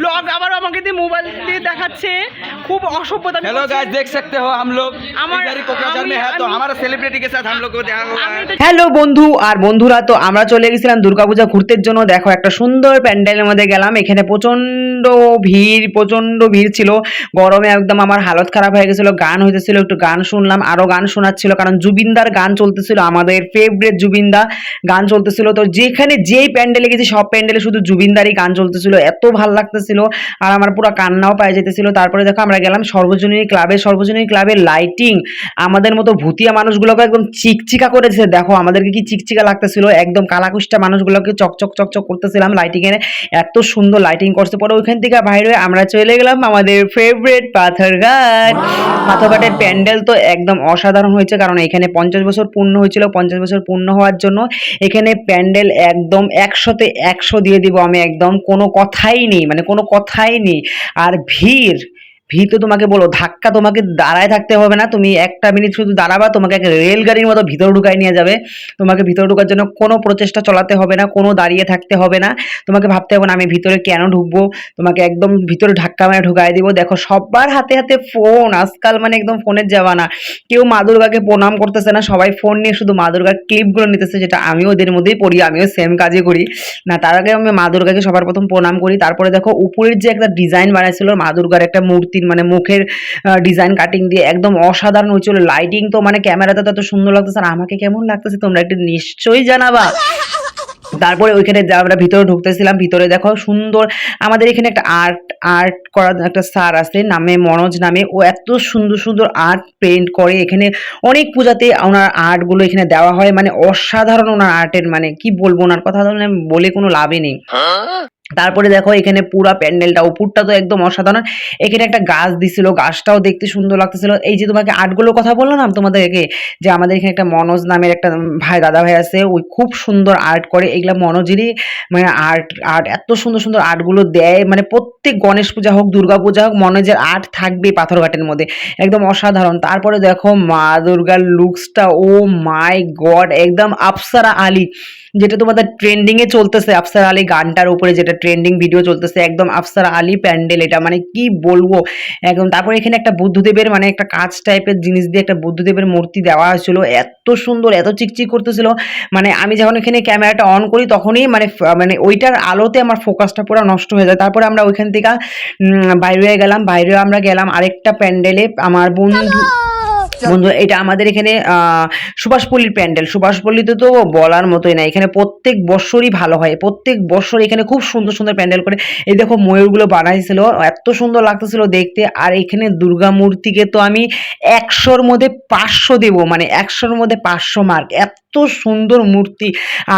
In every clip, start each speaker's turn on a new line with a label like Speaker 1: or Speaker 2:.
Speaker 1: Blog আবার আমাকে দিয়ে মোবাইল দিয়ে দেখাচ্ছে, খুব অসভ্যতা।
Speaker 2: हेलो गाइस, देख सकते हो हम लोग इधर ही कोकराझार में है, तो हमारा सेलिब्रिटी के साथ हम लोग को देखा हुआ है।
Speaker 3: হ্যালো বন্ধু আর বন্ধুরা, তো আমরা চলে গেছিলাম দুর্গাপূজা ঘুরতে জন্য। দেখো একটা সুন্দর প্যান্ডেলের মধ্যে গেলাম, এখানে প্রচন্ড ভিড় ছিল। গরমে একদম আমার হালত খারাপ হয়ে গেছিল। গান হইতেছিল, একটু গান শুনলাম, আরো গান শোনাচ্ছিল, কারণ জুবিনদার গান চলতেছিল, আমাদের ফেভারিট জুবিনদা গান চলতেছিল। তো যেখানে যেই প্যান্ডেলে গেছি সব প্যান্ডেলে শুধু জুবিনদারই গান চলতেছিল, এত ভাল লাগতেছিল আর আমার পুরো কান্নাও পায়ে যেতেছিল। তারপরে দেখো আমরা গেলাম সর্বজনীন ক্লাবের লাইটিং আমাদের মতো ভুতিয়া মানুষগুলোকে একদম চিকচিকা করেছে। দেখো আমাদেরকে কি চিকচিকা লাগতেছিল, একদম কালাকুষ্টা মানুষগুলোকে চকচক করতেছিলাম লাইটিং এর, এত সুন্দর লাইটিং করছে। পরে ওইখান থেকে বাইরে আমরা চলে গেলাম আমাদের ফেভারিট পাথরঘাটের প্যান্ডেল। তো একদম অসাধারণ হয়েছে, কারণ এখানে 50 বছর পূর্ণ হয়েছিল। 50 বছর পূর্ণ হওয়ার জন্য এখানে প্যান্ডেল একদম 100তে 100 দিয়ে দিব আমি, একদম কোনো কথাই নেই, মানে কোনো কথাই নেই। আর ভিড় তো তোমাকে বলো, ধাক্কা, তোমাকে দাঁড়ায় থাকতে হবে না, তুমি একটা মিনিট শুধু দাঁড়াবা, তোমাকে এক রেলগাড়ির মতো ভিতরে ঢুকাই নিয়ে যাবে। তোমাকে ভিতরে ঢোকার জন্য কোনো প্রচেষ্টা চালাতে হবে না, কোনো দাঁড়িয়ে থাকতে হবে না, তোমাকে ভাবতে হবে না আমি ভিতরে কেন ঢুকবো, তোমাকে একদম ভিতরে ধাক্কা মেরে ঢুকাই দিব। দেখো সবার হাতে হাতে ফোন, আজকাল মানে একদম ফোনের জামানা। কেউ মা দুর্গাকে প্রণাম করতেছে না, সবাই ফোন নিয়ে শুধু মা দুর্গার ক্লিপগুলো নিতেছে, যেটা আমিও ওদের মধ্যেই পড়ি, আমিও সেম কাজই করি। না, তার আগে আমি মা দুর্গাকে সবার প্রথম প্রণাম করি। তারপরে দেখো উপরের যে একটা ডিজাইন বানাইছিল মা দুর্গার একটা মূর্তির, মানে মুখের ডিজাইন কাটিং দিয়ে একদম অসাধারণ হয়েছিল। লাইটিং তো মানে ক্যামেরাতে তো এত সুন্দর লাগতেছে, আর আমাকে কেমন লাগতেছে তোমরা একটু নিশ্চয়ই জানাবা। তারপরে ওইখানে আমরা ভিতরে ঢুকতেছিলাম, ভিতরে দেখো সুন্দর আমাদের এখানে একটা আর্ট করা একটা স্যার আছে, নামে মনোজ নামে, ও এত সুন্দর আর্ট পেইন্ট করে। এখানে অনেক পূজাতে ওনার আর্টগুলো এখানে দেওয়া হয়, মানে অসাধারণ ওনার আর্টের, মানে কি বলবো, ওনার কথা বলে কোনো লাভই নেই। তারপরে দেখো এখানে পুরা প্যান্ডেলটা উপরটা তো একদম অসাধারণ। এখানে একটা গাছ দিছিল, গাছটাও দেখতে সুন্দর লাগতেছিল। এই যে তোমাকে আর্টগুলোর কথা বললাম তোমাদেরকে, যে আমাদের এখানে একটা মনোজ নামের একটা দাদা ভাই আছে, ওই খুব সুন্দর আর্ট করে। এগুলা মনোজেরই মানে আর্ট এত সুন্দর আর্টগুলো দেয়, মানে প্রত্যেক গণেশ পূজা হোক, দুর্গা পূজা হোক, মনোজের আর্ট থাকবে পাথরঘাটের মধ্যে, একদম অসাধারণ। তারপরে দেখো মা দুর্গার লুকসটা, ও মাই গড, একদম আফসারা আলী, যেটা তোমাদের ট্রেন্ডিং এ চলতেছে, আফসারা আলী গানটার উপরে যেটা ট্রেন্ডিং ভিডিও চলতেছে, একদম আফসারা আলী প্যান্ডেল, এটা মানে কি বলবো একদম। তারপরে এখানে একটা বুদ্ধদেবের মানে একটা কাঁচ টাইপের জিনিস দিয়ে একটা বুদ্ধদেবের মূর্তি দেওয়া হয়েছিল, এত সুন্দর, এত চিকচিক করতেছিল। মানে আমি যখন এখানে ক্যামেরাটা অন করি তখনই মানে ওইটার আলোতে আমার ফোকাসটা পুরো নষ্ট হয়ে যায়। তারপরে আমরা ওইখান থেকে বাইরে আমরা গেলাম আরেকটা প্যান্ডেলে। আমার বন্ধু, এটা আমাদের এখানে সুভাষপল্লীর প্যান্ডেল। সুভাষপল্লীতে তো বলার মতোই না, এখানে প্রত্যেক বছরই ভালো হয়, প্রত্যেক বছর এখানে খুব সুন্দর প্যান্ডেল করে। এই দেখো ময়ূরগুলো বানাইছিল, এত সুন্দর লাগতেছিল দেখতে। আর এখানে দুর্গা মূর্তিকে তো আমি 100-র মধ্যে 500 দেবো, মানে 100-র মধ্যে 500 মার্ক, এত সুন্দর মূর্তি।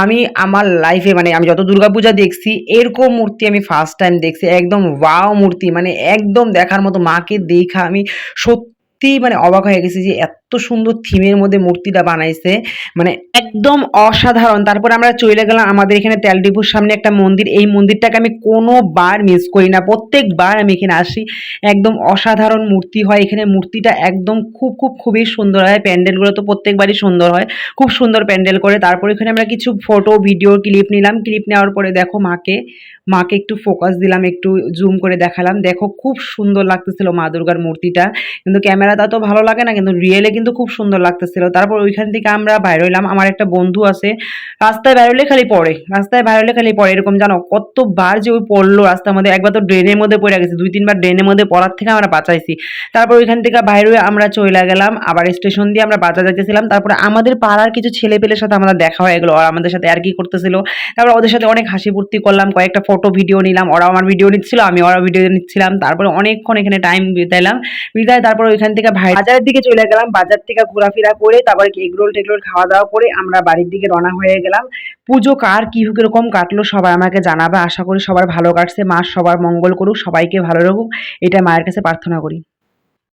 Speaker 3: আমি আমার লাইফে মানে আমি যত দুর্গাপূজা দেখছি এরকম মূর্তি আমি ফার্স্ট টাইম দেখছি, একদম ওয়াও মূর্তি, মানে একদম দেখার মতো। মাকে দেখা আমি সত্যি মানে অবাক হয়ে গেছি যে এত সুন্দর থিমের মধ্যে মূর্তিটা বানাইছে, মানে একদম অসাধারণ। তারপর আমরা চলে গেলাম আমাদের এখানে তেলডিপুর সামনে একটা মন্দির, এই মন্দিরটাকে আমি কোনোবার মিস করি না, প্রত্যেকবার আমি এখানে আসি। একদম অসাধারণ মূর্তি হয় এখানে, মূর্তিটা একদম খুবই সুন্দর হয়। প্যান্ডেলগুলো তো প্রত্যেকবারই সুন্দর হয়, খুব সুন্দর প্যান্ডেল করে। তারপর এখানে আমরা কিছু ফটো ভিডিও ক্লিপ নিলাম। ক্লিপ নেওয়ার পরে দেখো মাকে একটু ফোকাস দিলাম, একটু জুম করে দেখালাম। দেখো খুব সুন্দর লাগতেছিল মা দুর্গার মূর্তিটা, কিন্তু ক্যামেরাটা তো ভালো লাগে না, কিন্তু রিয়েলে কিন্তু খুব সুন্দর লাগতেছিল। তারপর ওইখান থেকে আমরা বাইরে হইলাম। আমার একটা বন্ধু আছে, রাস্তায় বাইরে হলে খালি পড়ে, এরকম জানো কতবার যে ওই পড়লো রাস্তার মধ্যে। একবার তো ড্রেনের মধ্যে পড়ে গেছে, 2-3 বার ড্রেনের মধ্যে পড়ার থেকে আমরা বাঁচাইছি। তারপর ওইখান থেকে বাইরে আমরা চলে গেলাম, আবার স্টেশন দিয়ে আমরা বাজার যাইতেছিলাম। তারপরে আমাদের পাড়ার কিছু ছেলেপেলের সাথে আমাদের দেখা হয়ে গেলো, আর আমাদের সাথে আর কি করতেছিল। তারপর ওদের সাথে অনেক হাসি ফুর্তি করলাম, কয়েকটা ফটো ভিডিও নিলাম, ওরা আমার ভিডিও নিচ্ছিল, আমি ওরা ভিডিও নিচ্ছিলাম। তারপরে অনেকক্ষণ এখানে টাইম বিতাইলাম। তারপর ওইখান থেকে বাজারের দিকে চলে গেলাম, বাজার থেকে ঘোরাফেরা করে তারপরে এগরোল টেগরোল খাওয়া দাওয়া করে আমরা বাড়ির দিকে রওনা হয়ে গেলাম। পুজো কার কিরকম কাটলো সবাই আমাকে জানাবে, আশা করি সবার ভালো কাটছে। মা সবার মঙ্গল করুক, সবাইকে ভালো রাখুক, এটা মায়ের কাছে প্রার্থনা করি।